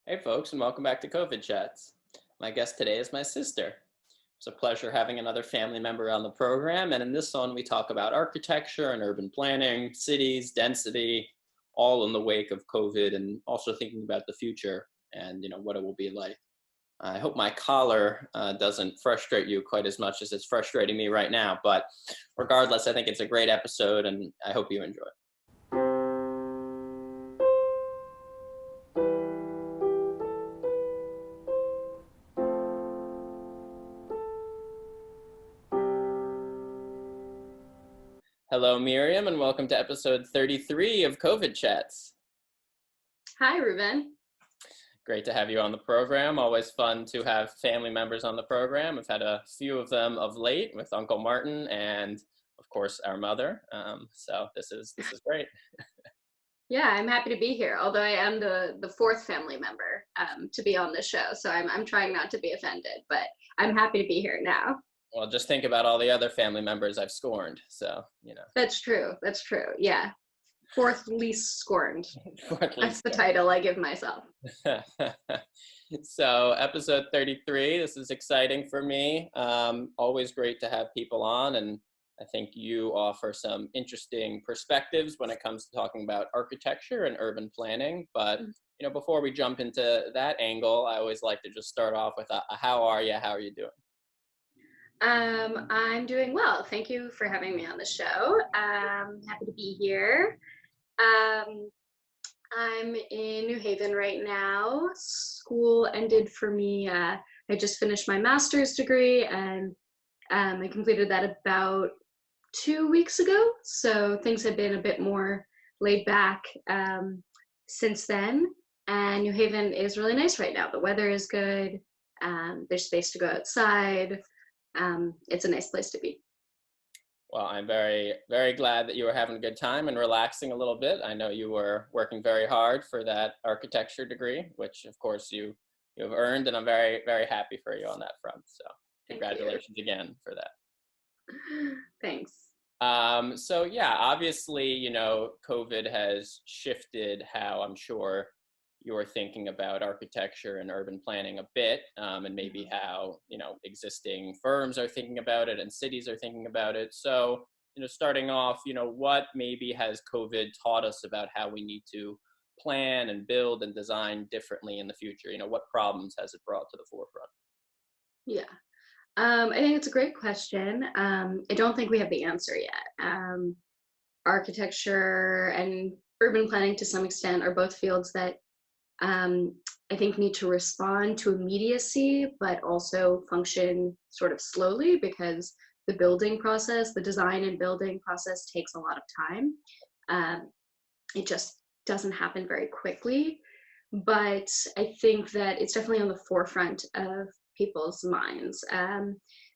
Hey folks, and welcome back to COVID Chats. My guest today is my sister. It's a pleasure having another family member on the program, and in this one we talk about architecture and urban planning, cities, density, all in the wake of COVID, and also thinking about the future and what it will be like. I hope my collar doesn't frustrate you quite as much as it's frustrating me right now, but regardless, I think it's a great episode, and I hope you enjoy. Hello, Miriam, and welcome to episode 33 of COVID Chats. Hi, Ruben. Great to have you on the program. Always fun to have family members on the program. I've had a few of them of late with Uncle Martin and, of course, our mother. So this is great. Yeah, I'm happy to be here. Although I am the fourth family member to be on the show, so I'm trying not to be offended, but I'm happy to be here now. Well, just think about all the other family members I've scorned. So That's true. That's true. Yeah, fourth least scorned. That's the scorned. title I give myself. So episode 33, this is exciting for me. Always great to have people on, and I think you offer some interesting perspectives when it comes to talking about architecture and urban planning. But before we jump into that angle, I always like to just start off with a how are you? How are you doing? I'm doing well. Thank you for having me on the show. Happy to be here. I'm in New Haven right now. School ended for me. I just finished my master's degree, and I completed that about 2 weeks ago. So things have been a bit more laid back since then. And New Haven is really nice right now. The weather is good. There's space to go outside. It's a nice place to be. Well, I'm very, very glad that you were having a good time and relaxing a little bit. I know you were working very hard for that architecture degree, which of course you have earned, and I'm very, very happy for you on that front. So congratulations again for that. Thanks. So yeah, obviously, COVID has shifted how I'm sure you're thinking about architecture and urban planning a bit, and maybe how, existing firms are thinking about it and cities are thinking about it. So, starting off, what maybe has COVID taught us about how we need to plan and build and design differently in the future? What problems has it brought to the forefront? Yeah. I think it's a great question. I don't think we have the answer yet. Architecture and urban planning, to some extent, are both fields that I think need to respond to immediacy, but also function sort of slowly, because the design and building process takes a lot of time. It just doesn't happen very quickly. But I think that it's definitely on the forefront of people's minds.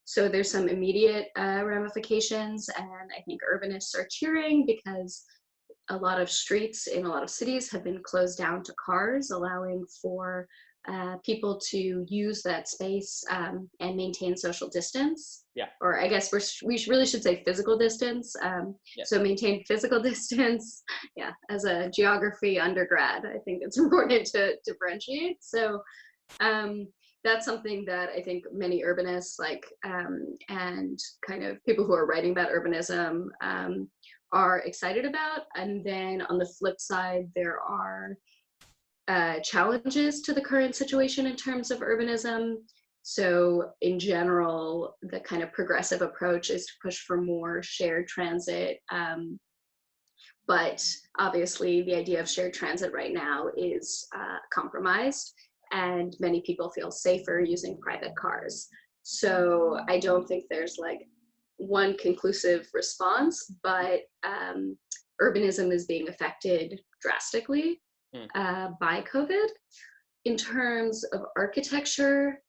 So there's some immediate ramifications, and I think urbanists are cheering because a lot of streets in a lot of cities have been closed down to cars, allowing for people to use that space and maintain social distance. Yeah. Or I guess we really should say physical distance. Yes. So maintain physical distance. Yeah. As a geography undergrad, I think it's important to differentiate. So that's something that I think many urbanists and kind of people who are writing about urbanism are excited about. And then on the flip side, there are challenges to the current situation in terms of urbanism. So in general, the kind of progressive approach is to push for more shared transit. But obviously the idea of shared transit right now is compromised, and many people feel safer using private cars. So I don't think there's one conclusive response, but urbanism is being affected drastically by COVID. In terms of architecture,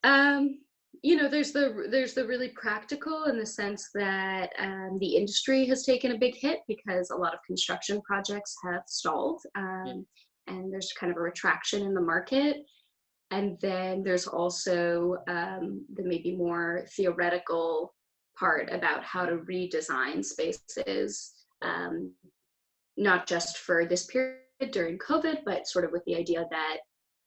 there's the really practical, in the sense that the industry has taken a big hit because a lot of construction projects have stalled, and there's kind of a retraction in the market. And then there's also the maybe more theoretical part about how to redesign spaces, not just for this period during COVID, but sort of with the idea that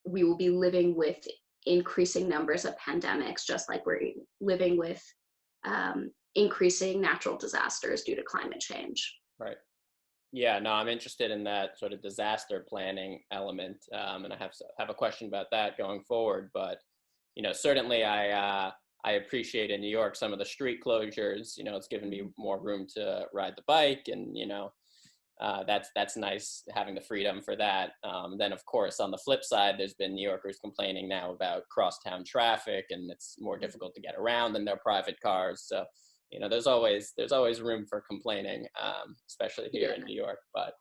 we will be living with increasing numbers of pandemics, just like we're living with increasing natural disasters due to climate change. Right. Yeah, no, I'm interested in that sort of disaster planning element, and I have a question about that going forward. But certainly I appreciate in New York some of the street closures. It's given me more room to ride the bike, and that's nice having the freedom for that. Then of course on the flip side, there's been New Yorkers complaining now about crosstown traffic, and it's more difficult to get around in their private cars. So there's always room for complaining, especially here in New York. But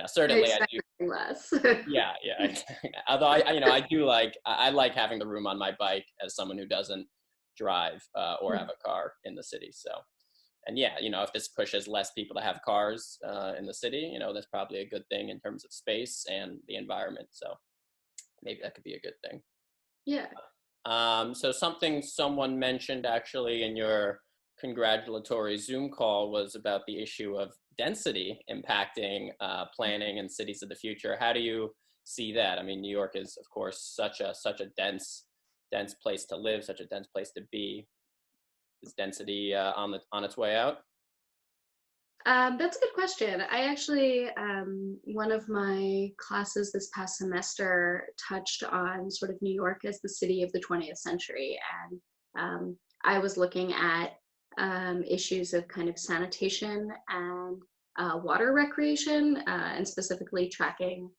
certainly I do less. yeah. Although I do I like having the room on my bike as someone who doesn't drive or have a car in the city. So, and if this pushes less people to have cars in the city, that's probably a good thing in terms of space and the environment. So maybe that could be a good thing. Yeah. So something someone mentioned actually in your congratulatory Zoom call was about the issue of density impacting planning in cities of the future. How do you see that? I mean, New York is, of course, such a dense place to live, such a dense place to be. Is density on its way out? That's a good question. I actually, one of my classes this past semester touched on sort of New York as the city of the 20th century. And I was looking at issues of kind of sanitation and water recreation, and specifically tracking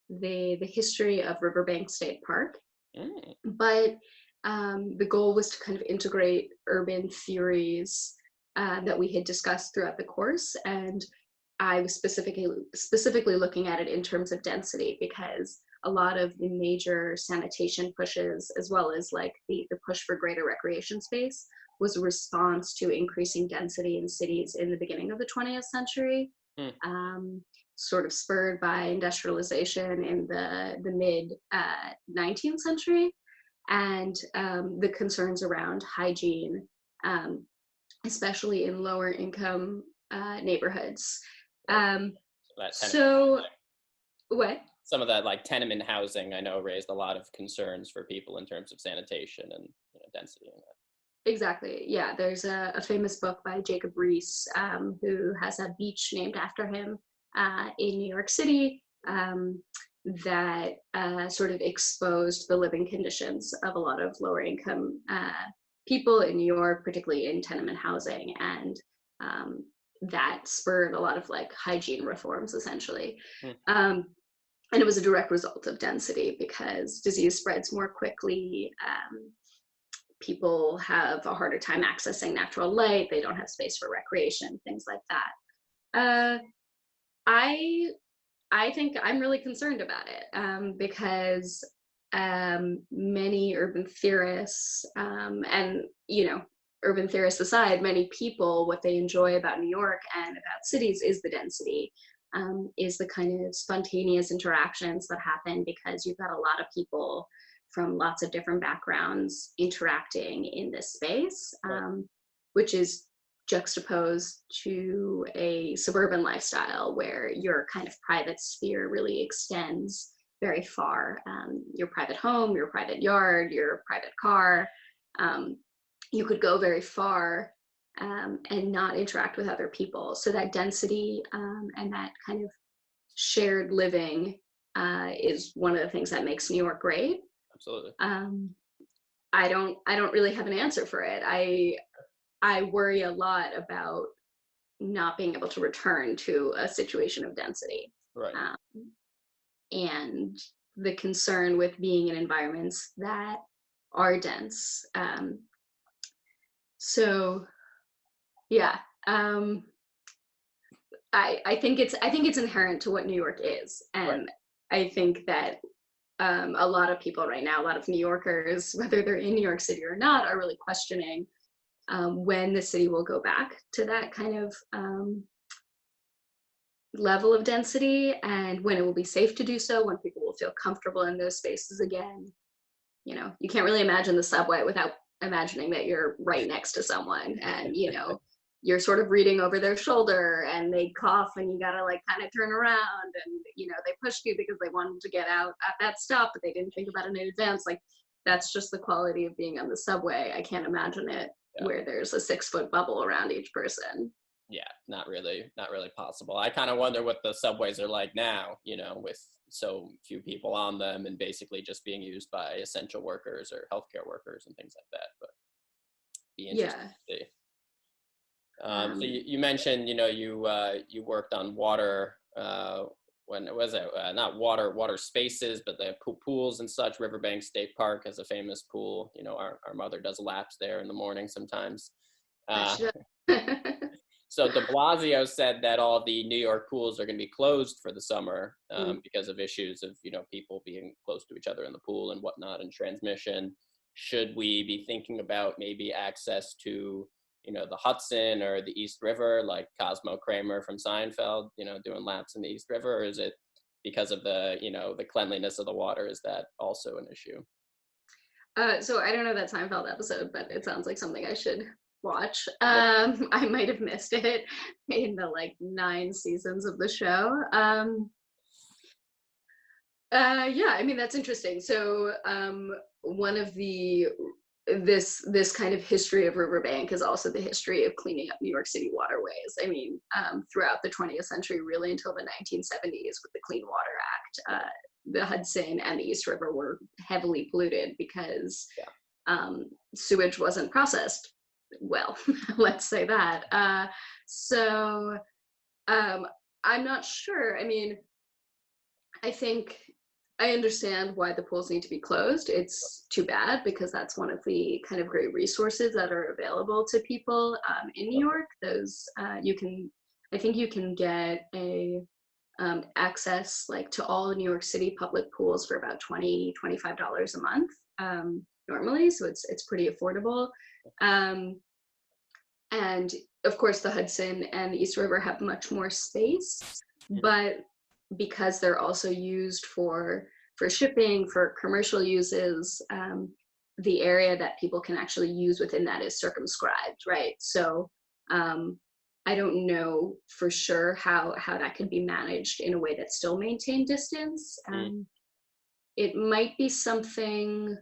the history of Riverbank State Park. But the goal was to kind of integrate urban theories that we had discussed throughout the course, and I was specifically looking at it in terms of density, because a lot of the major sanitation pushes, as well as like the push for greater recreation space, was a response to increasing density in cities in the beginning of the 20th century, sort of spurred by industrialization in the mid 19th century, and the concerns around hygiene, especially in lower income neighborhoods. So what? Some of that like tenement housing I know raised a lot of concerns for people in terms of sanitation and density and that. Exactly. Yeah, there's a famous book by Jacob Riis, who has a beach named after him in New York City, that sort of exposed the living conditions of a lot of lower income people in New York, particularly in tenement housing, and that spurred a lot of like hygiene reforms, essentially. And it was a direct result of density, because disease spreads more quickly. People have a harder time accessing natural light. They don't have space for recreation, things like that. I think I'm really concerned about it, because many urban theorists, and urban theorists aside, many people, what they enjoy about New York and about cities is the density, is the kind of spontaneous interactions that happen because you've got a lot of people from lots of different backgrounds interacting in this space, which is juxtaposed to a suburban lifestyle where your kind of private sphere really extends very far. Your private home, your private yard, your private car, you could go very far and not interact with other people. So that density and that kind of shared living is one of the things that makes New York great. Absolutely. I don't really have an answer for it. I worry a lot about not being able to return to a situation of density. Right. And the concern with being in environments that are dense. So yeah, I think it's inherent to what New York is, and I think that a lot of people right now, a lot of New Yorkers, whether they're in New York City or not, are really questioning when the city will go back to that kind of level of density, and when it will be safe to do so, when people will feel comfortable in those spaces again. You can't really imagine the subway without imagining that you're right next to someone, and you're sort of reading over their shoulder and they cough and you gotta like kind of turn around, and you know, they pushed you because they wanted to get out at that stop, but they didn't think about it in advance. Like, that's just the quality of being on the subway. I can't imagine it where there's a 6-foot bubble around each person. Yeah, not really possible. I kind of wonder what the subways are like now, you know, with so few people on them and basically just being used by essential workers or healthcare workers and things like that. But be interesting to see. So you mentioned, you know, you worked on water, when it was not water spaces, but the pools and such. Riverbank State Park has a famous pool. You know, our mother does laps there in the morning sometimes. So de Blasio said that all the New York pools are going to be closed for the summer because of issues of, you know, people being close to each other in the pool and whatnot and transmission. Should we be thinking about maybe access to, you know, the Hudson or the East River, like Cosmo Kramer from Seinfeld, you know, doing laps in the East River? Or is it because of the, you know, the cleanliness of the water? Is that also an issue? So I don't know that Seinfeld episode, but it sounds like something I should watch. Yep. I might have missed it in the like 9 seasons of the show. Yeah, I mean, that's interesting. So one of the this kind of history of Riverbank is also the history of cleaning up New York City waterways. I mean, throughout the 20th century, really until the 1970s with the Clean Water Act, the Hudson and the East River were heavily polluted because sewage wasn't processed well, let's say that. So I'm not sure. I mean, I think I understand why the pools need to be closed. It's too bad because that's one of the kind of great resources that are available to people in New York. Those I think you can get a access like to all New York City public pools for about $25 a month normally. So it's pretty affordable. And of course, the Hudson and the East River have much more space, but because they're also used for shipping, for commercial uses, the area that people can actually use within that is circumscribed, right? So I don't know for sure how that could be managed in a way that still maintain distance. It might be something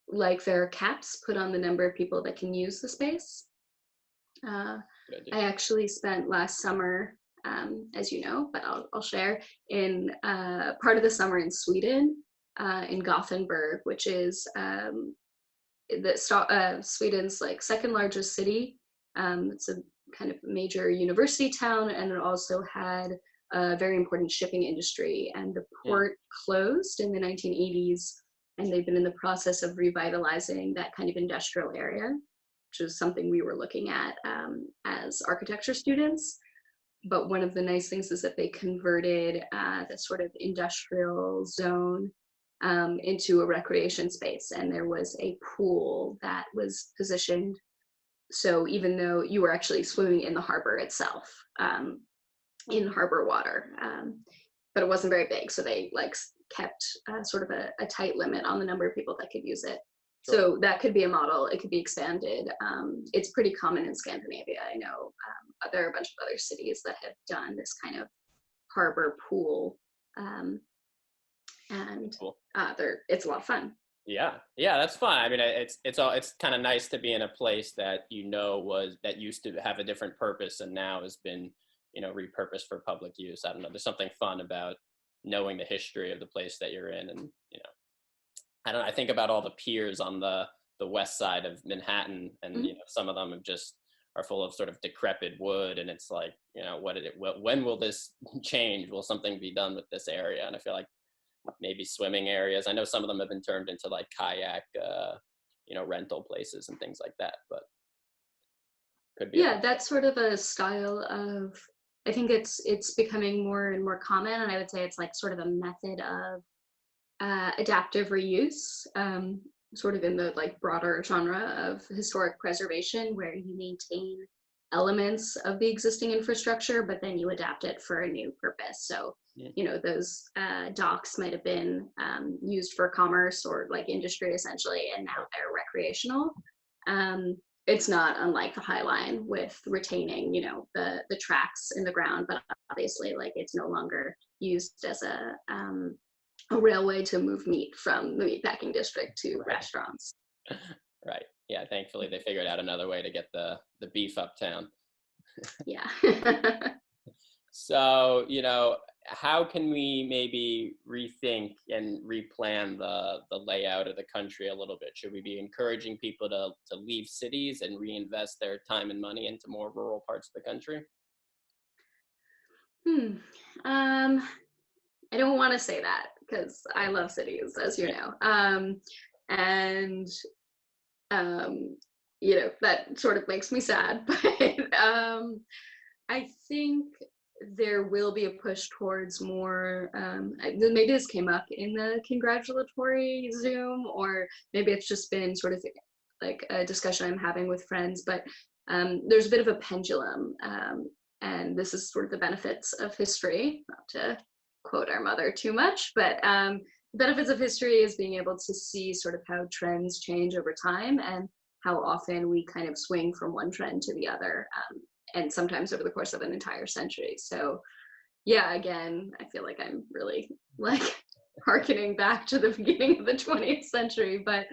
like there are caps put on the number of people that can use the space. I actually spent last summer, as you know, but I'll share, in part of the summer in Sweden, in Gothenburg, which is Sweden's like second largest city. It's a kind of major university town, and it also had a very important shipping industry. And the port closed in the 1980s, and they've been in the process of revitalizing that kind of industrial area, which is something we were looking at as architecture students. But one of the nice things is that they converted the sort of industrial zone into a recreation space, and there was a pool that was positioned. So even though you were actually swimming in the harbor itself, in harbor water, but it wasn't very big, so they like kept sort of a tight limit on the number of people that could use it. Sure. So that could be a model. It could be expanded. It's pretty common in Scandinavia. I know there are a bunch of other cities that have done this kind of harbor pool, and cool. It's a lot of fun. Yeah, that's fun. I mean, it's kind of nice to be in a place that that used to have a different purpose and now has been, you know, repurposed for public use. I don't know. There's something fun about knowing the history of the place that you're in, and you know, I think about all the piers on the west side of Manhattan, and you know, some of them are full of sort of decrepit wood, and it's like, you know, when will this change? Will something be done with this area? And I feel like maybe swimming areas. I know some of them have been turned into like kayak, you know, rental places and things like that, but could be. Yeah, that's sort of a style of, I think it's becoming more and more common, and I would say it's like sort of a method of adaptive reuse, sort of in the like broader genre of historic preservation, where you maintain elements of the existing infrastructure, but then you adapt it for a new purpose. So, you know, those docks might have been used for commerce or like industry essentially, and now they're recreational. it's not unlike the High Line with retaining, you know, the tracks in the ground, but obviously like it's no longer used as a railway to move meat from the meatpacking district to Right. restaurants. Right. Yeah. Thankfully, they figured out another way to get the beef uptown. Yeah. So, how can we maybe rethink and replan the layout of the country a little bit? Should we be encouraging people to leave cities and reinvest their time and money into more rural parts of the country? Hmm. I don't want to say that because I love cities, as you Right. know. And um, you know, that sort of makes me sad. But I think there will be a push towards more. Maybe this came up in the congratulatory Zoom, or maybe it's just been sort of like a discussion I'm having with friends. But there's a bit of a pendulum, and this is sort of the benefits of history. Not to quote our mother too much, but benefits of history is being able to see sort of how trends change over time and how often we kind of swing from one trend to the other, and sometimes over the course of an entire century. So yeah, again, I feel like I'm really like harkening back to the beginning of the 20th century, but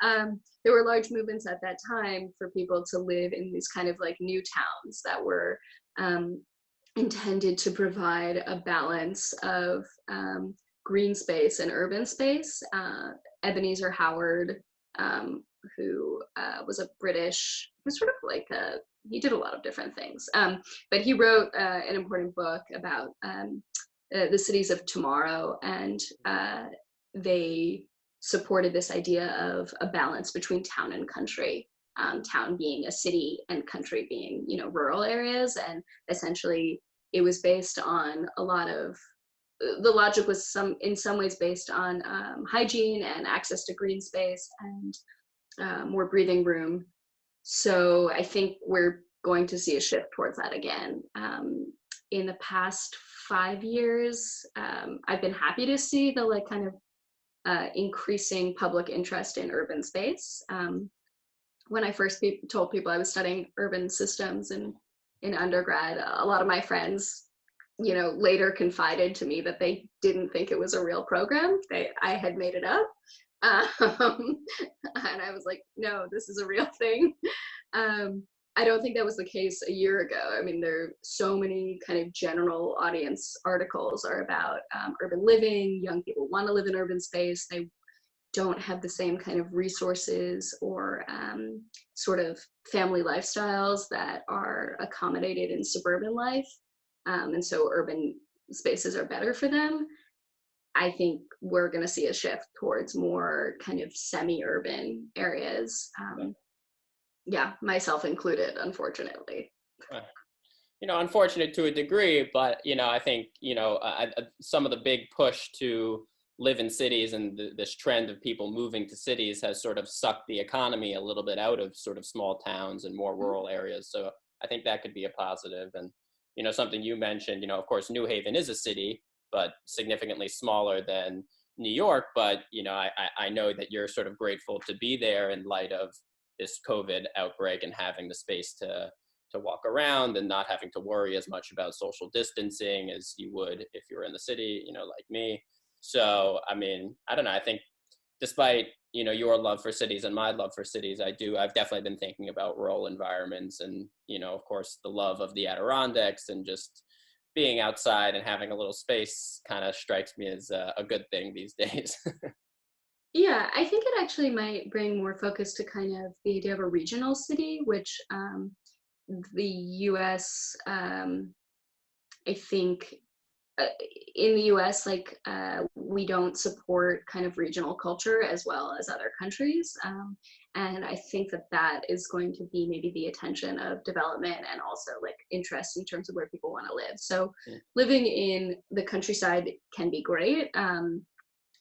there were large movements at that time for people to live in these kind of like new towns that were um, intended to provide a balance of green space and urban space. Ebenezer Howard, who was a British, was sort of like he did a lot of different things, but he wrote an important book about the cities of tomorrow, and they supported this idea of a balance between town and country. Town being a city and country being, you know, rural areas, and essentially it was based on a lot of the logic was in some ways based on hygiene and access to green space and more breathing room. So I think we're going to see a shift towards that again. In the past 5 years, I've been happy to see the like kind of increasing public interest in urban space. When I first told people I was studying urban systems in undergrad, a lot of my friends, you know, later confided to me that they didn't think it was a real program. I had made it up. And I was like, no, this is a real thing. I don't think that was the case a year ago. I mean, there are so many kind of general audience articles are about urban living. Young people want to live in urban space. They don't have the same kind of resources or sort of family lifestyles that are accommodated in suburban life. And so urban spaces are better for them. I think we're going to see a shift towards more kind of semi-urban areas. Yeah, myself included, unfortunately. Unfortunate to a degree, but I think some of the big push to live in cities and this trend of people moving to cities has sort of sucked the economy a little bit out of sort of small towns and more rural areas. So I think that could be a positive. And something you mentioned, of course, New Haven is a city, but significantly smaller than New York. But I know that you're sort of grateful to be there in light of this COVID outbreak and having the space to walk around and not having to worry as much about social distancing as you would if you were in the city, like me. So, I mean, I don't know. I think despite, your love for cities and my love for cities, I've definitely been thinking about rural environments and, of course, the love of the Adirondacks and just being outside and having a little space kind of strikes me as a good thing these days. Yeah, I think it actually might bring more focus to kind of the idea of a regional city, which the US, I think in the US, like we don't support kind of regional culture as well as other countries. And I think that is going to be maybe the attention of development and also like interest in terms of where people want to live. So living in the countryside can be great.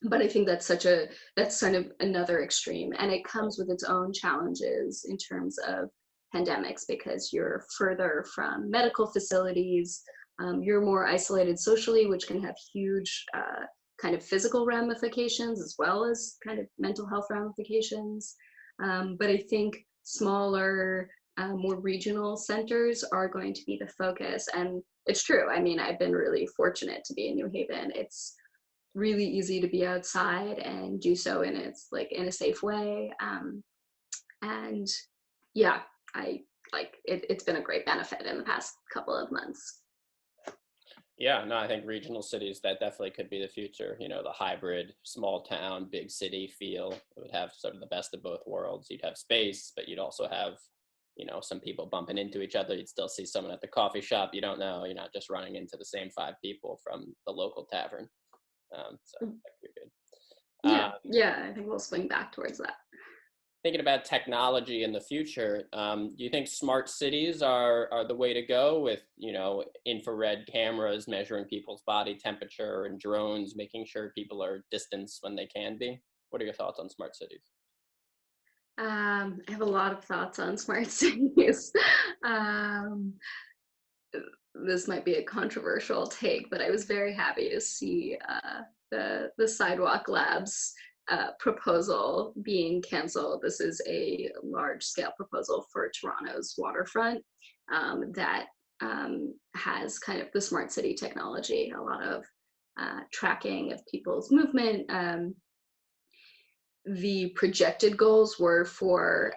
But I think that's kind of another extreme. And it comes with its own challenges in terms of pandemics because you're further from medical facilities, you're more isolated socially, which can have huge kind of physical ramifications as well as kind of mental health ramifications. But I think smaller, more regional centers are going to be the focus. And it's true. I mean, I've been really fortunate to be in New Haven. It's really easy to be outside and do so in a safe way. And yeah, I like it. It's been a great benefit in the past couple of months. Yeah, no, I think regional cities, that definitely could be the future. You know, the hybrid small town, big city feel. It would have sort of the best of both worlds. You'd have space, but you'd also have, you know, some people bumping into each other. You'd still see someone at the coffee shop you don't know. You're not just running into the same five people from the local tavern. So that could be good. Yeah, I think we'll swing back towards that. Thinking about technology in the future, do you think smart cities are the way to go with, you know, infrared cameras measuring people's body temperature and drones making sure people are distanced when they can be? What are your thoughts on smart cities? I have a lot of thoughts on smart cities. um, this might be a controversial take, but I was very happy to see the Sidewalk Labs proposal being canceled. This is a large-scale proposal for Toronto's waterfront that has kind of the smart city technology, a lot of tracking of people's movement. The projected goals were for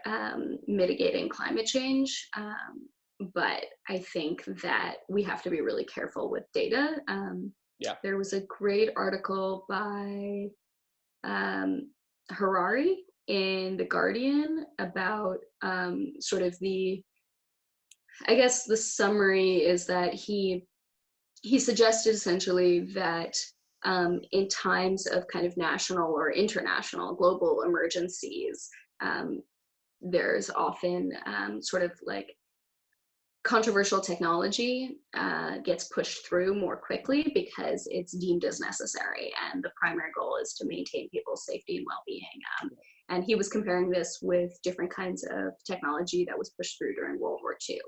mitigating climate change, but I think that we have to be really careful with data. There was a great article by Harari in The Guardian about sort of I guess the summary is that he suggested essentially that in times of kind of national or international global emergencies, there's often sort of like controversial technology gets pushed through more quickly because it's deemed as necessary, and the primary goal is to maintain people's safety and well-being. And he was comparing this with different kinds of technology that was pushed through during World War II.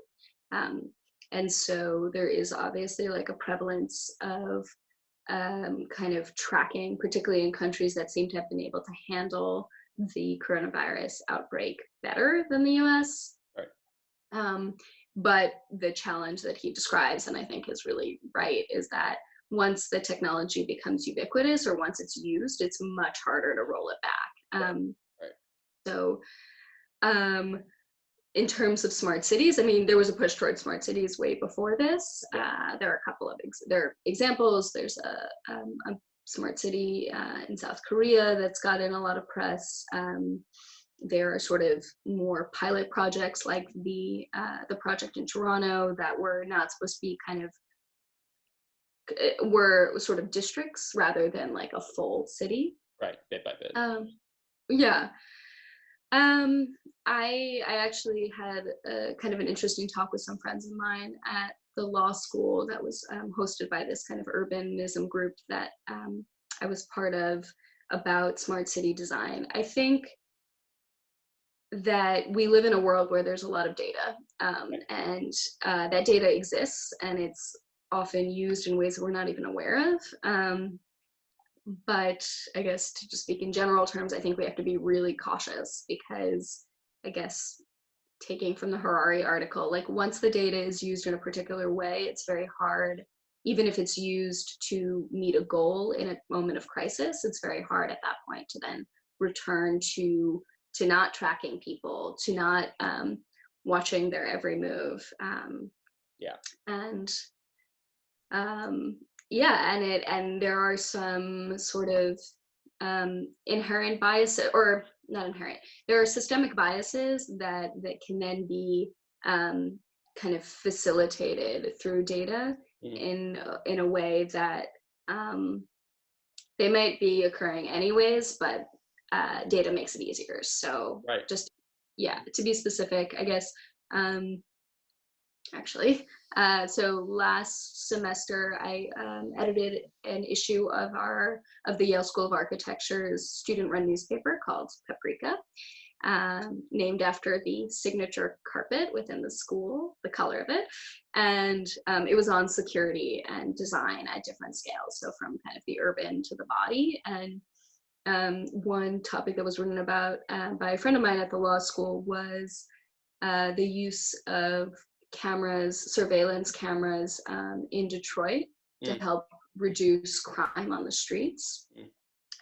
And so there is obviously like a prevalence of kind of tracking, particularly in countries that seem to have been able to handle the coronavirus outbreak better than the US. Right. But the challenge that he describes, and I think is really right, is that once the technology becomes ubiquitous or once it's used, it's much harder to roll it back. Right. So in terms of smart cities, I mean, there was a push towards smart cities way before this. There are a couple of examples. There's a smart city in South Korea that's gotten a lot of press. There are sort of more pilot projects like the project in Toronto that were not supposed to be were sort of districts rather than like a full city. Right, bit by bit. Yeah. I actually had kind of an interesting talk with some friends of mine at the law school that was hosted by this kind of urbanism group that I was part of about smart city design. I think that we live in a world where there's a lot of data, and that data exists, and it's often used in ways that we're not even aware of. But I guess to just speak in general terms, I think we have to be really cautious because I guess taking from the Harari article, like once the data is used in a particular way, it's very hard, even if it's used to meet a goal in a moment of crisis, it's very hard at that point to then return to not tracking people, to not watching their every move. And there are some sort of inherent biases, or not inherent, there are systemic biases that can then be kind of facilitated through data in a way that they might be occurring anyways, but data makes it easier. So just, to be specific, I guess, so last semester I edited an issue of the Yale School of Architecture's student-run newspaper called Paprika, named after the signature carpet within the school, the color of it. And it was on security and design at different scales, so from kind of the urban to the body. And one topic that was written about by a friend of mine at the law school was the use of surveillance cameras in Detroit to Mm, help reduce crime on the streets. mm,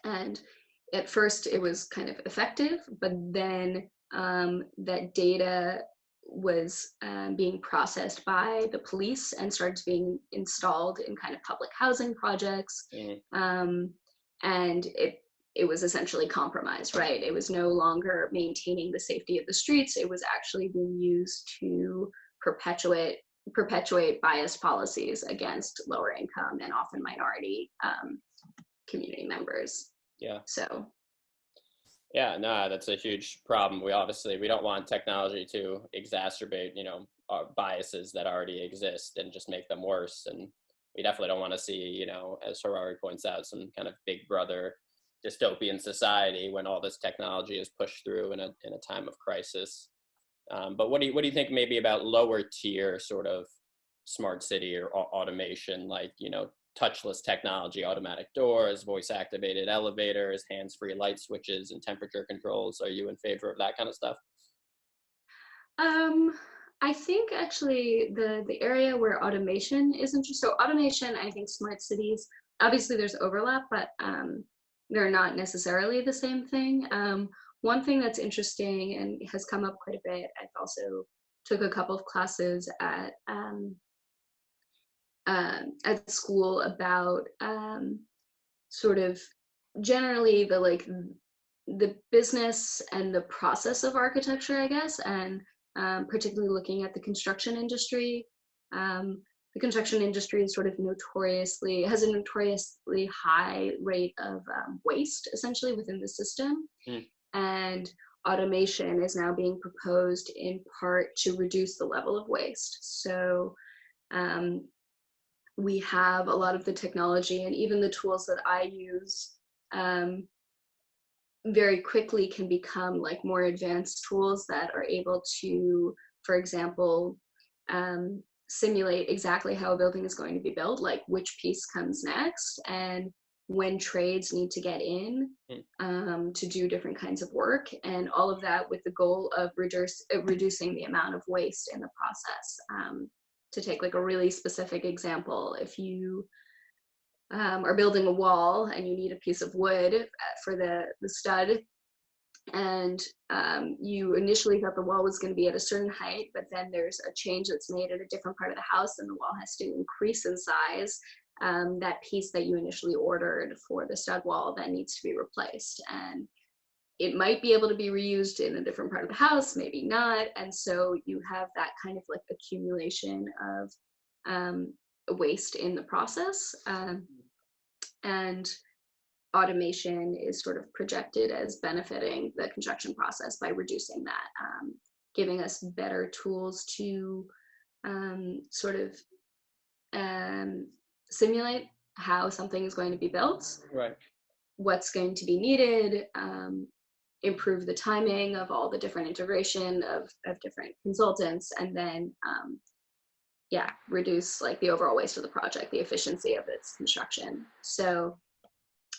And at first it was kind of effective, but then that data was being processed by the police and started being installed in kind of public housing projects. mm. Um, and it was essentially compromised, right? It was no longer maintaining the safety of the streets. It was actually being used to perpetuate biased policies against lower income and often minority community members. Yeah. So Yeah, no, that's a huge problem. We don't want technology to exacerbate, our biases that already exist and just make them worse. And we definitely don't want to see, as Harari points out, some kind of big brother dystopian society when all this technology is pushed through in a time of crisis. But what do you think maybe about lower tier sort of smart city or automation, like, touchless technology, automatic doors, voice activated elevators, hands-free light switches, and temperature controls? Are you in favor of that kind of stuff? I think actually the area where automation is interesting. So automation, I think smart cities, obviously there's overlap, but they're not necessarily the same thing. One thing that's interesting and has come up quite a bit, I've also took a couple of classes at school about sort of generally the business and the process of architecture, I guess, and particularly looking at the construction industry. The construction industry is sort of has a notoriously high rate of waste, essentially, within the system. Mm, And automation is now being proposed in part to reduce the level of waste. So um, we have a lot of the technology and even the tools that I use um, very quickly can become like more advanced tools that are able to, for example, simulate exactly how a building is going to be built, like which piece comes next and when trades need to get in to do different kinds of work, and all of that with the goal of reducing the amount of waste in the process. To take like a really specific example, if you are building a wall and you need a piece of wood for the stud, and you initially thought the wall was going to be at a certain height, but then there's a change that's made at a different part of the house and the wall has to increase in size, that piece that you initially ordered for the stud wall then needs to be replaced. And it might be able to be reused in a different part of the house, maybe not. And so you have that kind of like accumulation of waste in the process. And automation is sort of projected as benefiting the construction process by reducing that, giving us better tools to sort of simulate how something is going to be built, right. what's going to be needed, improve the timing of all the different integration of different consultants, and then reduce like the overall waste of the project, the efficiency of its construction. So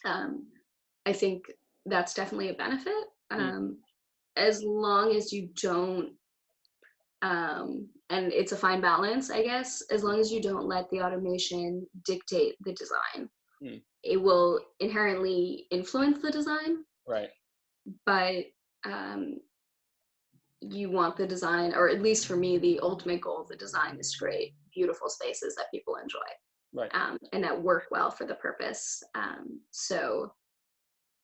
I think that's definitely a benefit, as long as you don't and it's a fine balance, I guess, as long as you don't let the automation dictate the design. It will inherently influence the design, Right. but you want the design, or at least for me, the ultimate goal of the design is to create beautiful spaces that people enjoy, Right. and that work well for the purpose. So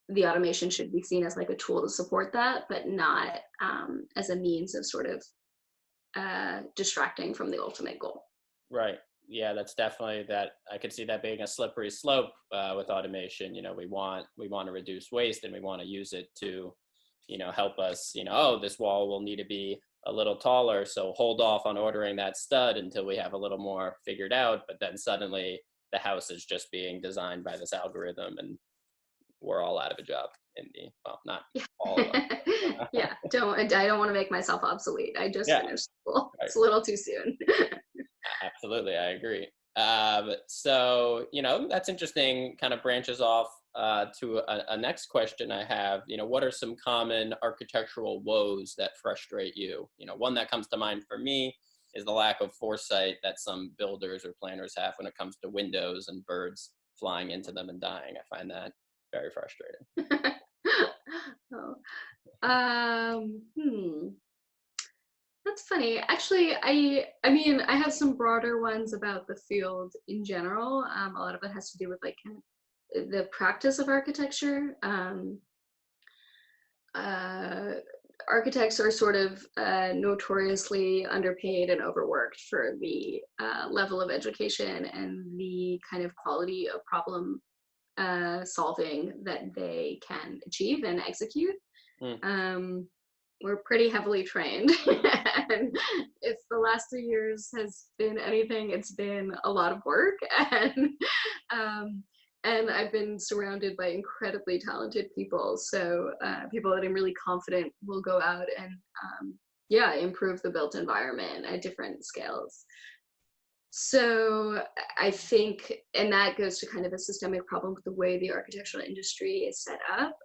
the automation should be seen as like a tool to support that, but not as a means of sort of distracting from the ultimate goal. Right. Yeah, that's definitely that. I could see that being a slippery slope with automation. We want to reduce waste and we want to use it to, help us, oh, this wall will need to be a little taller, so hold off on ordering that stud until we have a little more figured out. But then suddenly the house is just being designed by this algorithm and we're all out of a job not all of us. Yeah, I don't want to make myself obsolete. I just finished school. Right. It's a little too soon. Absolutely, I agree. So, that's interesting, kind of branches off to a next question I have. What are some common architectural woes that frustrate you? One that comes to mind for me is the lack of foresight that some builders or planners have when it comes to windows and birds flying into them and dying. I find that very frustrating. Oh. That's funny. Actually, I mean, I have some broader ones about the field in general. A lot of it has to do with like kind of the practice of architecture. Uh, Architects are sort of notoriously underpaid and overworked for the level of education and the kind of quality of problem solving that they can achieve and execute. Mm. We're pretty heavily trained, and if the last 3 years has been anything, it's been a lot of work, and I've been surrounded by incredibly talented people. So people that I'm really confident will go out and yeah, improve the built environment at different scales. So I think, and that goes to kind of a systemic problem with the way the architectural industry is set up.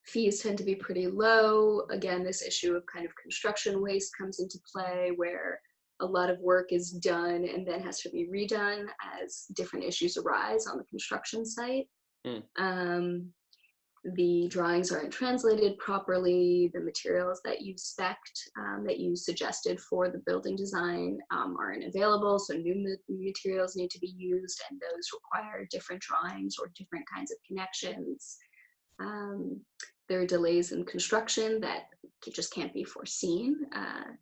Fees tend to be pretty low. Again, this issue of kind of construction waste comes into play, where a lot of work is done and then has to be redone as different issues arise on the construction site. The drawings aren't translated properly. The materials that you that you suggested for the building design aren't available, so new materials need to be used, and those require different drawings or different kinds of connections. There are delays in construction that just can't be foreseen,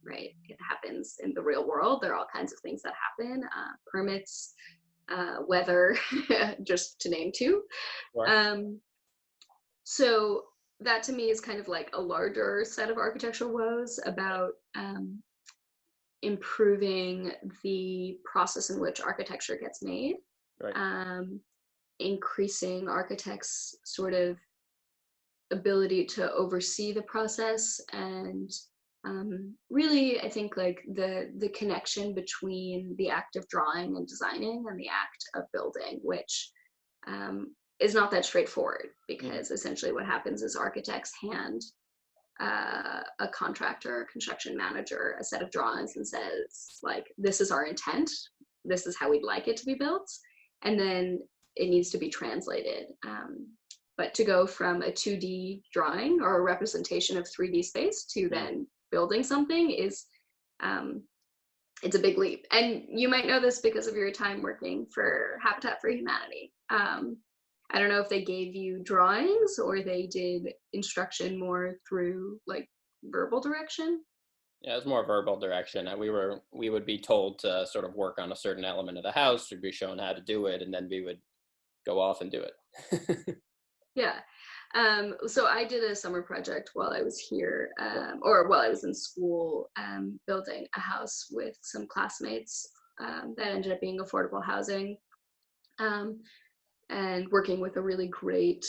right? It happens in the real world. There are all kinds of things that happen, permits, weather, just to name two. Sure. So that to me is kind of like a larger set of architectural woes about improving the process in which architecture gets made, right. Increasing architects' sort of ability to oversee the process, and really I think like the connection between the act of drawing and designing and the act of building, which is not that straightforward, because essentially what happens is architects hand a contractor, construction manager, a set of drawings and says, like, this is our intent, this is how we'd like it to be built, and then it needs to be translated. But to go from a 2D drawing or a representation of 3D space to then building something is, it's a big leap. And you might know this because of your time working for Habitat for Humanity. I don't know if they gave you drawings or they did instruction more through like verbal direction. Yeah, it was more verbal direction. We would be told to sort of work on a certain element of the house, we'd be shown how to do it, and then we would go off and do it. Yeah. So I did a summer project while I was here, or while I was in school, building a house with some classmates that ended up being affordable housing, and working with a really great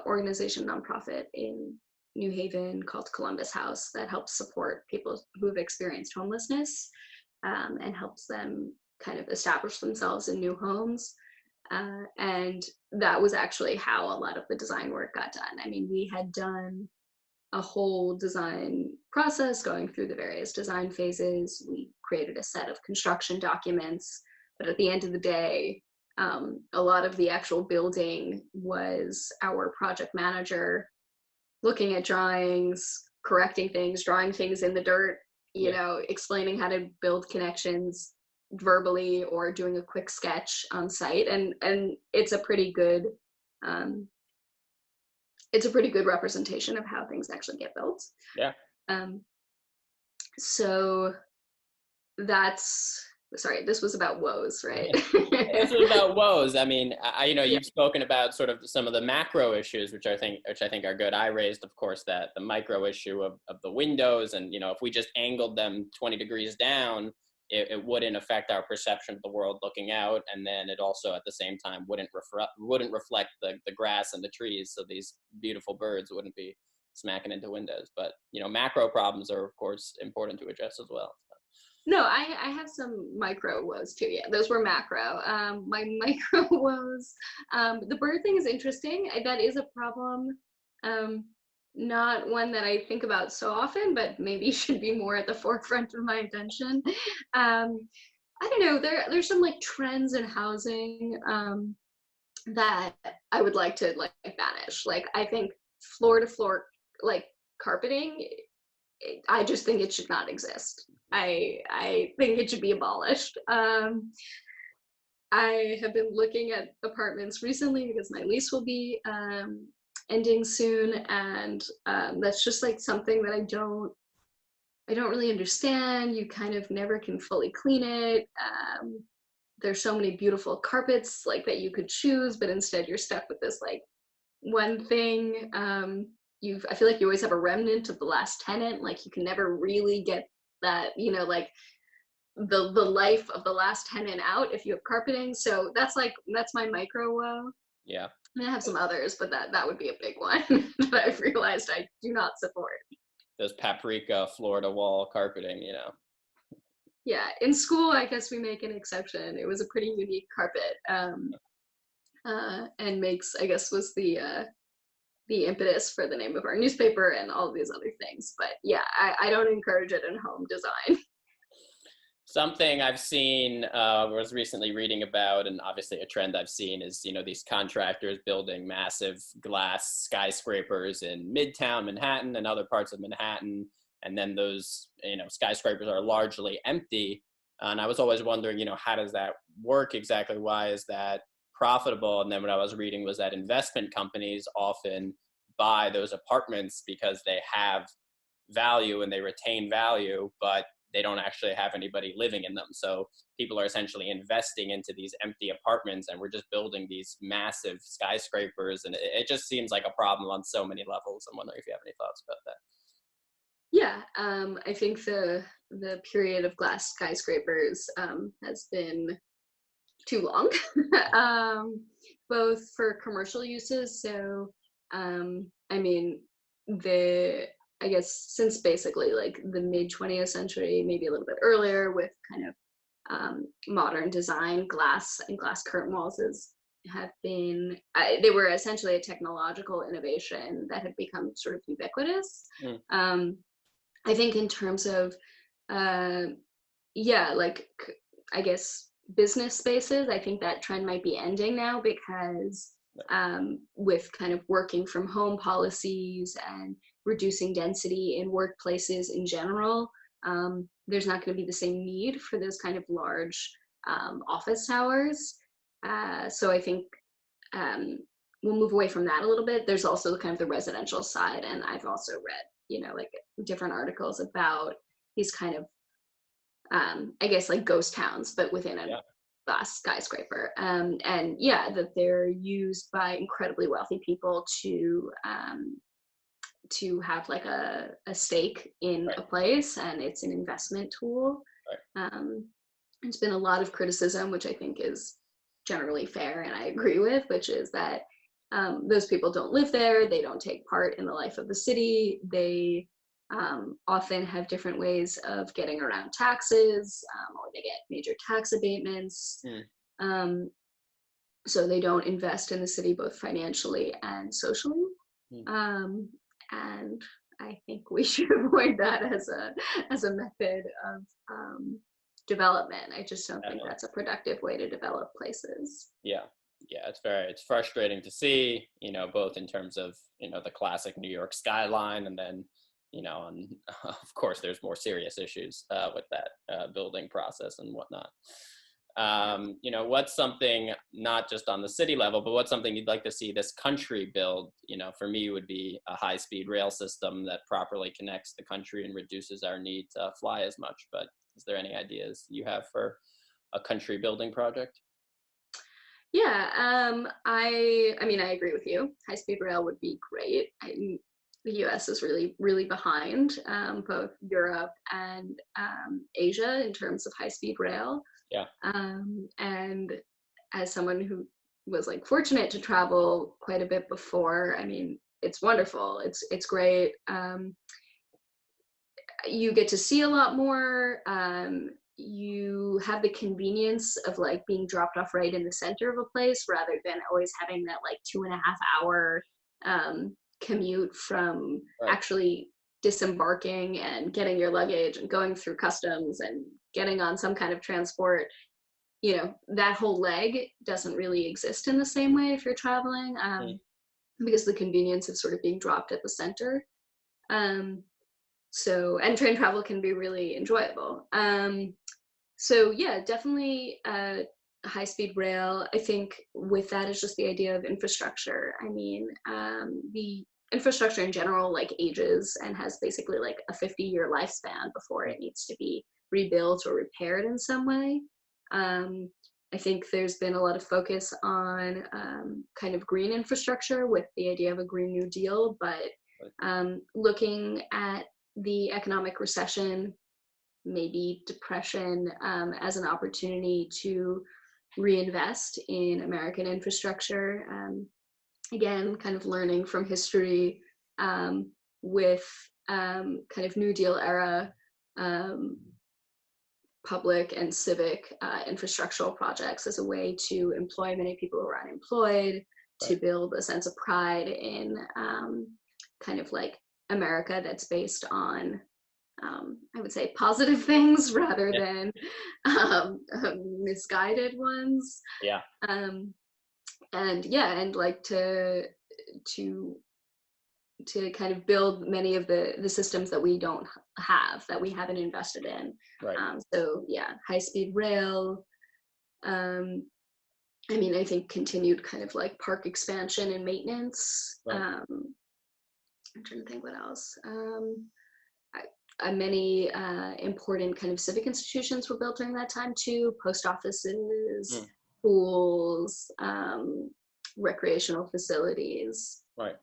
organization, nonprofit in New Haven called Columbus House, that helps support people who have experienced homelessness and helps them kind of establish themselves in new homes. And that was actually how a lot of the design work got done. I mean, we had done a whole design process going through the various design phases. We created a set of construction documents, but at the end of the day, a lot of the actual building was our project manager looking at drawings, correcting things, drawing things in the dirt, you know, explaining how to build connections verbally or doing a quick sketch on site, and it's a pretty good representation of how things actually get built. So that's, sorry, this was about woes, right? This was about woes. I mean, you've spoken about sort of some of the macro issues, which I think are good. I raised, of course, that the micro issue of the windows, and if we just angled them 20 degrees down, it wouldn't affect our perception of the world looking out, and then it also at the same time wouldn't reflect the grass and the trees, so these beautiful birds wouldn't be smacking into windows. But macro problems are of course important to address as well. No, I have some micro woes too. Yeah, those were macro. My micro woes. The bird thing is interesting. That is a problem. Um, Not one that I think about so often, but maybe should be more at the forefront of my attention. I don't know. There's some like trends in housing that I would like to like banish. Like I think floor to floor like carpeting. I just think it should not exist. I think it should be abolished. I have been looking at apartments recently because my lease will be ending soon, and that's just like something that I don't really understand. You kind of never can fully clean it. There's so many beautiful carpets like that you could choose, but instead you're stuck with this like one thing. I feel like you always have a remnant of the last tenant. Like you can never really get that, you know, like the life of the last tenant out if you have carpeting. So that's my micro woe. Yeah. I mean, I have some others, but that would be a big one that I've realized I do not support. Those paprika Florida wall carpeting, you know. Yeah, in school, I guess we make an exception. It was a pretty unique carpet, and makes, I guess, was the impetus for the name of our newspaper and all of these other things. But yeah, I don't encourage it in home design. Something I've seen, was recently reading about, and obviously a trend I've seen is, you know, these contractors building massive glass skyscrapers in Midtown Manhattan and other parts of Manhattan. And then those, you know, skyscrapers are largely empty. And I was always wondering, you know, how does that work exactly? Why is that profitable? And then what I was reading was that investment companies often buy those apartments because they have value and they retain value, but they don't actually have anybody living in them. So people are essentially investing into these empty apartments, and we're just building these massive skyscrapers. And it just seems like a problem on so many levels. I'm wondering if you have any thoughts about that. Yeah, I think the period of glass skyscrapers has been too long, both for commercial uses. So, I mean, the I guess since basically like the mid 20th century, maybe a little bit earlier, with kind of modern design, glass and glass curtain walls have been they were essentially a technological innovation that had become sort of ubiquitous. Mm. I think in terms of uh, yeah, like I guess business spaces, I think that trend might be ending now because with kind of working from home policies and reducing density in workplaces in general, there's not going to be the same need for those kind of large office towers. So I think we'll move away from that a little bit. There's also kind of the residential side, and I've also read, you know, like different articles about these kind of I guess like ghost towns, but within a glass skyscraper. And yeah, that they're used by incredibly wealthy people to have like a stake in a place, and it's an investment tool. There's been a lot of criticism, which I think is generally fair and I agree with, which is that those people don't live there, they don't take part in the life of the city, they often have different ways of getting around taxes, or they get major tax abatements. So they don't invest in the city both financially and socially. And I think we should avoid that as a method of development. I just don't think that's a productive way to develop places. Yeah, it's frustrating to see, you know, both in terms of, you know, the classic New York skyline, and then, you know, and of course there's more serious issues with that building process and whatnot. You know, what's something, not just on the city level, but what's something you'd like to see this country build? You know, for me, it would be a high-speed rail system that properly connects the country and reduces our need to fly as much. But is there any ideas you have for a country building project? Yeah, I mean, I agree with you. High-speed rail would be great. The US is really, really behind both Europe and Asia in terms of high-speed rail. Yeah. And as someone who was like fortunate to travel quite a bit before, I mean, it's wonderful. It's great. you get to see a lot more. You have the convenience of like being dropped off right in the center of a place rather than always having that like 2.5 hour commute from Right. actually disembarking and getting your luggage and going through customs and getting on some kind of transport. That whole leg doesn't really exist in the same way if you're traveling, Mm. because the convenience of sort of being dropped at the center. And train travel can be really enjoyable. So yeah, definitely high speed rail. I think with that is just the idea of infrastructure. I mean, the infrastructure in general like ages and has basically like a 50-year lifespan before it needs to be rebuilt or repaired in some way. I think there's been a lot of focus on kind of green infrastructure with the idea of a Green New Deal, but looking at the economic recession, maybe depression, as an opportunity to reinvest in American infrastructure. Again, kind of learning from history, with kind of New Deal era public and civic infrastructural projects as a way to employ many people who are unemployed, to Right. build a sense of pride in kind of like America that's based on, I would say, positive things rather Yeah. than misguided ones. Yeah. Um, and yeah, and like to kind of build many of the systems that we don't have, that we haven't invested in. Right. So yeah, high speed rail. I mean, I think continued kind of like park expansion and maintenance. Right. I'm trying to think what else. Many important kind of civic institutions were built during that time too. Post offices, Mm. schools, recreational facilities. Right.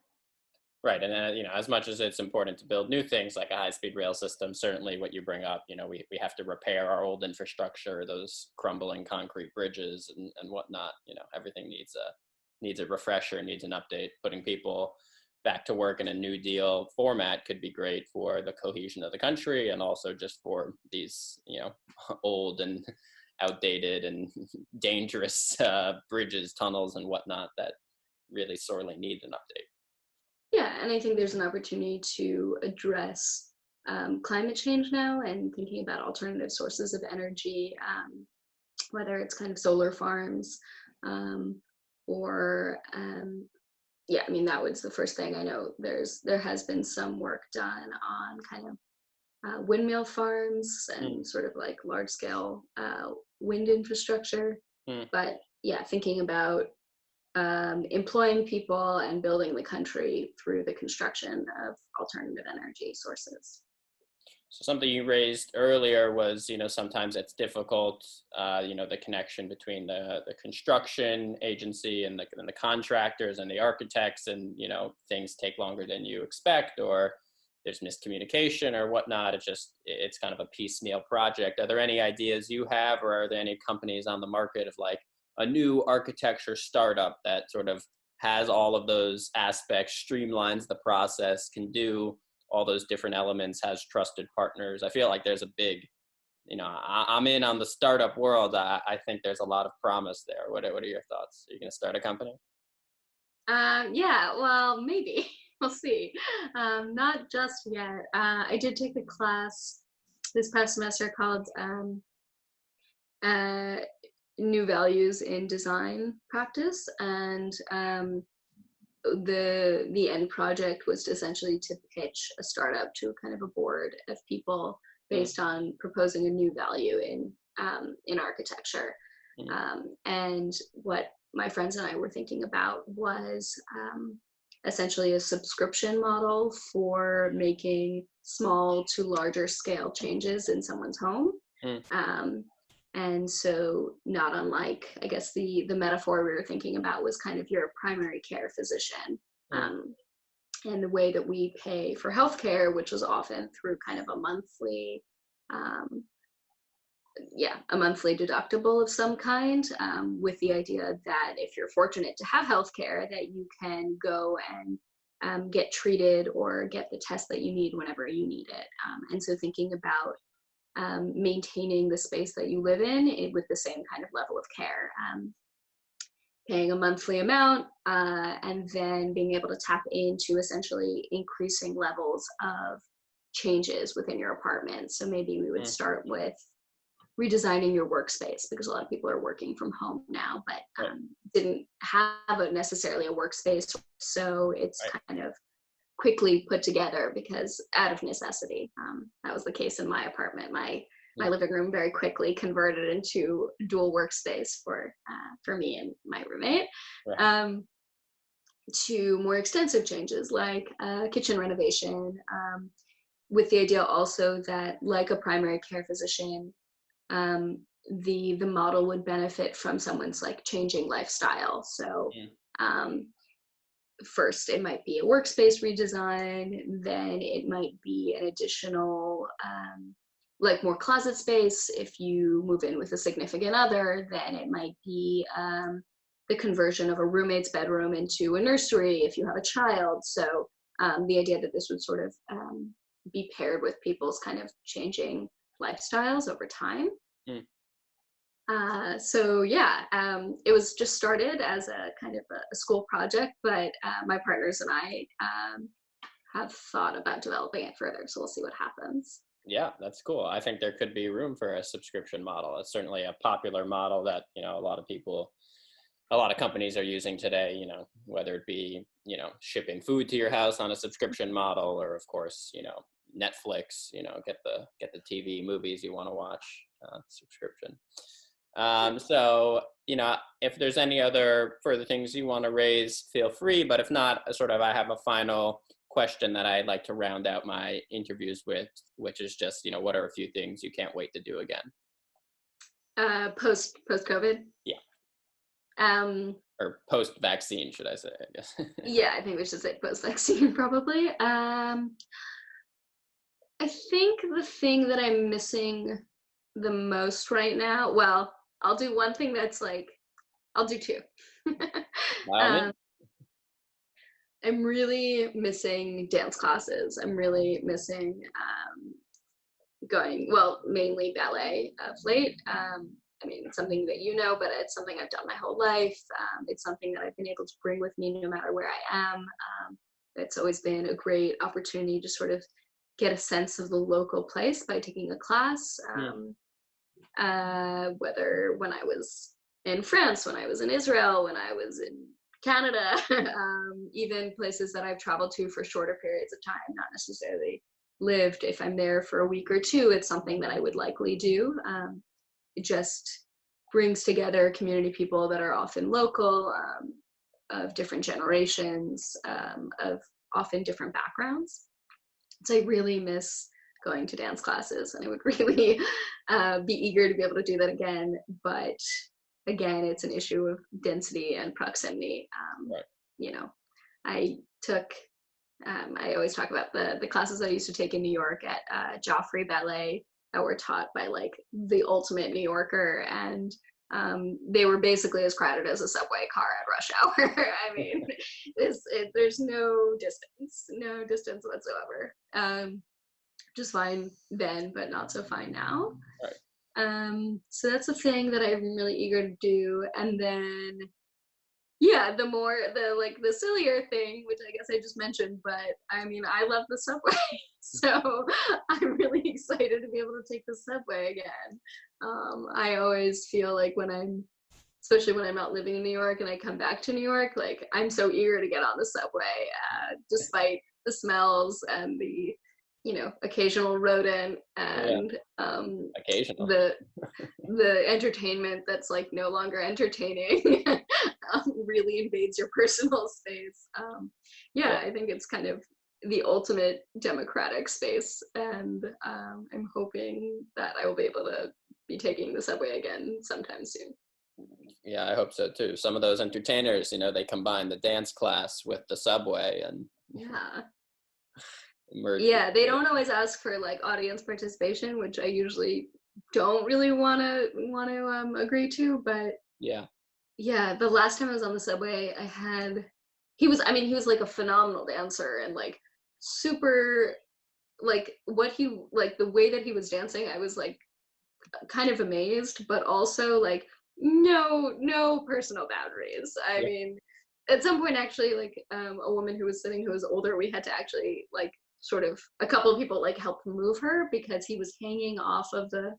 Right. And then, as much as it's important to build new things like a high-speed rail system, certainly what you bring up, we have to repair our old infrastructure, those crumbling concrete bridges and whatnot. Everything needs a refresher, needs an update. Putting people back to work in a New Deal format could be great for the cohesion of the country and also just for these, old and outdated and dangerous bridges, tunnels, and whatnot that really sorely need an update. Yeah, and I think there's an opportunity to address climate change now and thinking about alternative sources of energy, whether it's kind of solar farms, or yeah, I mean that was the first thing I know. There has been some work done on kind of windmill farms Mm. and sort of like large scale wind infrastructure, Mm. but yeah, thinking about employing people and building the country through the construction of alternative energy sources. So something you raised earlier was, sometimes it's difficult, the connection between the construction agency and the contractors and the architects, and, things take longer than you expect, or there's miscommunication or whatnot. It's kind of a piecemeal project. Are there any ideas you have, or are there any companies on the market of like a new architecture startup that sort of has all of those aspects, streamlines the process, can do all those different elements, has trusted partners? I feel like there's a big, I'm in on the startup world. I think there's a lot of promise there. What are your thoughts? Are you going to start a company? Yeah, well, maybe. We'll see. Not just yet. I did take a class this past semester called uh, New Values in Design Practice, and the end project was essentially to pitch a startup to kind of a board of people Mm. based on proposing a new value in architecture. Mm. And what my friends and I were thinking about was essentially a subscription model for making small to larger scale changes in someone's home. Mm. Um, and so not unlike, I guess the metaphor we were thinking about was kind of your primary care physician. Mm. And the way that we pay for healthcare, which was often through kind of um, a monthly deductible of some kind, with the idea that if you're fortunate to have healthcare, that you can go and get treated or get the test that you need whenever you need it. And so thinking about maintaining the space that you live in with the same kind of level of care, paying a monthly amount, and then being able to tap into essentially increasing levels of changes within your apartment. So maybe we would start with redesigning your workspace, because a lot of people are working from home now, but didn't have necessarily a workspace. So it's kind of quickly put together because out of necessity. That was the case in my apartment. My living room very quickly converted into dual workspace for me and my roommate. To more extensive changes like kitchen renovation, with the idea also that, like a primary care physician, the model would benefit from someone's like changing lifestyle. So first it might be a workspace redesign, then it might be an additional like more closet space. If you move in with a significant other, then it might be the conversion of a roommate's bedroom into a nursery if you have a child. So the idea that this would sort of be paired with people's kind of changing lifestyles over time. So yeah, it was just started as a kind of a school project, but my partners and I have thought about developing it further. So we'll see what happens. Yeah, that's cool. I think there could be room for a subscription model. It's certainly a popular model that, a lot of companies are using today, whether it be, shipping food to your house on a subscription model, or of course, Netflix, get the TV movies you want to watch, subscription. So, if there's any other further things you want to raise, feel free. But if not, I have a final question that I'd like to round out my interviews with, which is just, what are a few things you can't wait to do again? Post COVID? Yeah. Or post-vaccine, should I say, I guess. Yeah, I think we should say post-vaccine, probably. I think the thing that I'm missing the most right now, well, I'll do one thing that's like, I'll do two. I'm really missing dance classes. I'm really missing mainly ballet of late. I mean, it's something that but it's something I've done my whole life. It's something that I've been able to bring with me no matter where I am. It's always been a great opportunity to sort of get a sense of the local place by taking a class. Whether when I was in France, when I was in Israel, when I was in Canada, even places that I've traveled to for shorter periods of time, not necessarily lived. If I'm there for a week or two, it's something that I would likely do. It just brings together community people that are often local, of different generations, of often different backgrounds. So I really miss going to dance classes, and I would really be eager to be able to do that again. But again, it's an issue of density and proximity. I always talk about the classes I used to take in New York at Joffrey Ballet that were taught by like the ultimate New Yorker, and they were basically as crowded as a subway car at rush hour. I mean, there's no distance whatsoever. Just fine then, but not so fine now. So that's a thing that I'm really eager to do. And then, yeah, the sillier thing, which I guess I just mentioned, but I mean, I love the subway. So I'm really excited to be able to take the subway again. I always feel like especially when I'm not living in New York and I come back to New York, like I'm so eager to get on the subway, despite the smells and the occasional rodent and occasional. the entertainment that's like no longer entertaining really invades your personal space. I think it's kind of the ultimate democratic space, and I'm hoping that I will be able to be taking the subway again sometime soon. Yeah, I hope so too. Some of those entertainers, they combine the dance class with the subway, and they don't always ask for like audience participation, which I usually don't really want to agree to. But the last time I was on the subway, I had he was, I mean, he was like a phenomenal dancer and like super, like what he, like the way that he was dancing, I was like kind of amazed, but also like no personal boundaries. I Yeah. mean, at some point actually, like a woman who was sitting who was older, we had to actually like sort of a couple of people like helped move her because he was hanging off of the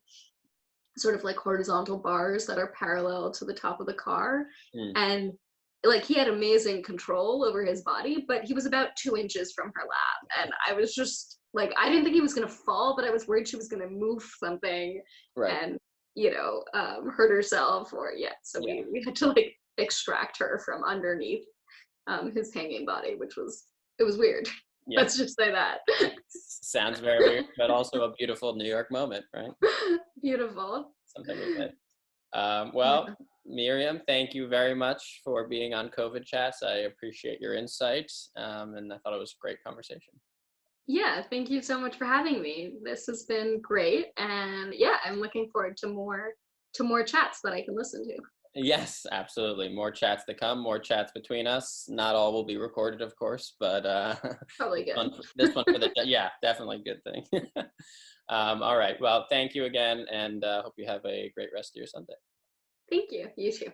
sort of like horizontal bars that are parallel to the top of the car. Mm. And like he had amazing control over his body, but he was about 2 inches from her lap. And I was just like, I didn't think he was going to fall, but I was worried she was going to move something Right. and, you know, hurt herself or, yeah. So Yeah. we had to like extract her from underneath his hanging body, which was, it was weird. Yeah. Let's just say that. Sounds very weird, but also a beautiful New York moment, right? Beautiful. Something to say. Yeah. Well, Miriam, thank you very much for being on COVID Chats. I appreciate your insights, and I thought it was a great conversation. Yeah, thank you so much for having me. This has been great, and yeah, I'm looking forward to more chats that I can listen to. Yes, absolutely. More chats to come, more chats between us. Not all will be recorded, of course, but Probably good. this one for the, yeah, definitely good thing. All right. Well, thank you again, and hope you have a great rest of your Sunday. Thank you. You too.